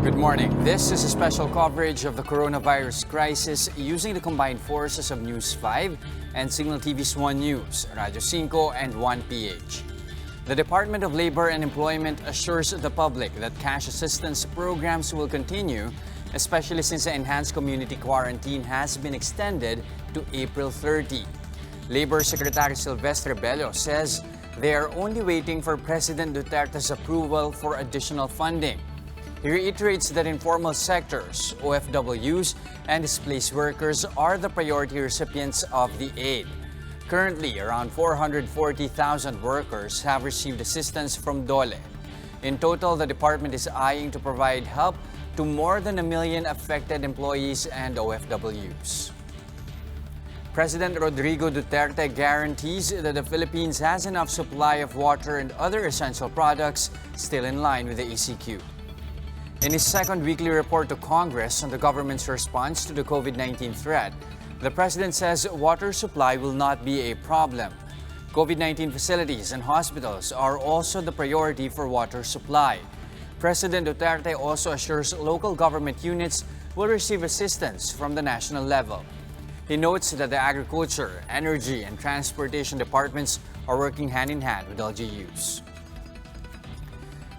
Good morning. This is a special coverage of the coronavirus crisis using the combined forces of News 5 and Signal TV's 1 News, Radio 5 and 1PH. The Department of Labor and Employment assures the public that cash assistance programs will continue, especially since the enhanced community quarantine has been extended to April 30. Labor Secretary Silvestre Bello says they are only waiting for President Duterte's approval for additional funding. He reiterates that informal sectors, OFWs, and displaced workers are the priority recipients of the aid. Currently, around 440,000 workers have received assistance from DOLE. In total, the department is eyeing to provide help to more than 1 million affected employees and OFWs. President Rodrigo Duterte guarantees that the Philippines has enough supply of water and other essential products, still in line with the ECQ. In his second weekly report to Congress on the government's response to the COVID-19 threat, the president says water supply will not be a problem. COVID-19 facilities and hospitals are also the priority for water supply. President Duterte also assures local government units will receive assistance from the national level. He notes that the agriculture, energy, and transportation departments are working hand-in-hand with LGUs.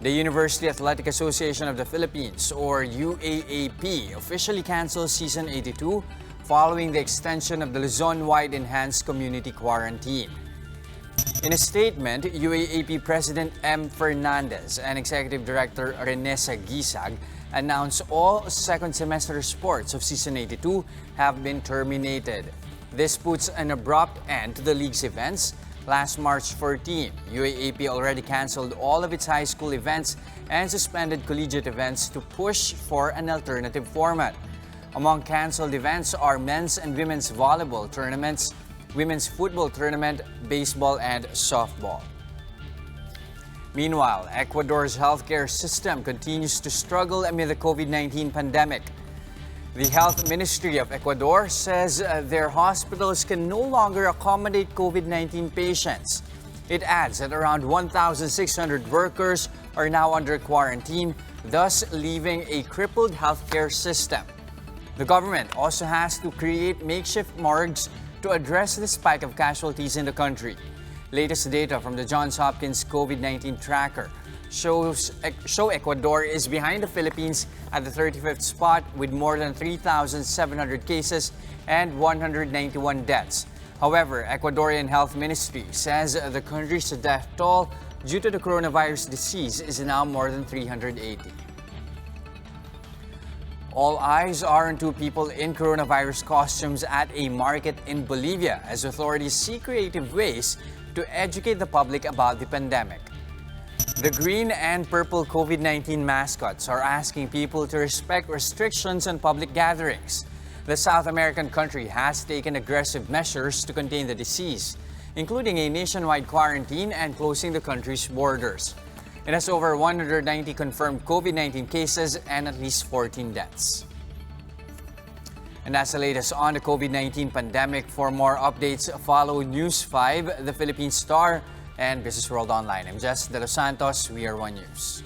The University Athletic Association of the Philippines, or UAAP, officially canceled Season 82 following the extension of the Luzon-wide enhanced community quarantine. In a statement, UAAP President M. Fernandez and Executive Director Renessa Gisag announced all second semester sports of Season 82 have been terminated. This puts an abrupt end to the league's events. Last March 14, UAAP already canceled all of its high school events and suspended collegiate events to push for an alternative format. Among canceled events are men's and women's volleyball tournaments, women's football tournament, baseball, and softball. Meanwhile, Ecuador's healthcare system continues to struggle amid the COVID-19 pandemic. The Health Ministry of Ecuador says their hospitals can no longer accommodate COVID-19 patients. It adds that around 1,600 workers are now under quarantine, thus leaving a crippled healthcare system. The government also has to create makeshift morgues to address the spike of casualties in the country. Latest data from the Johns Hopkins COVID-19 tracker show Ecuador is behind the Philippines at the 35th spot with more than 3,700 cases and 191 deaths. However, Ecuadorian Health Ministry says the country's death toll due to the coronavirus disease is now more than 380. All eyes are on 2 people in coronavirus costumes at a market in Bolivia as authorities seek creative ways to educate the public about the pandemic. The green and purple COVID-19 mascots are asking people to respect restrictions on public gatherings. The South American country has taken aggressive measures to contain the disease, including a nationwide quarantine and closing the country's borders. It has over 190 confirmed COVID-19 cases and at least 14 deaths. And that's the latest on the COVID-19 pandemic. For more updates, follow News 5, the Philippine Star, and Business World Online. I'm Jess De Los Santos. We are 1 News.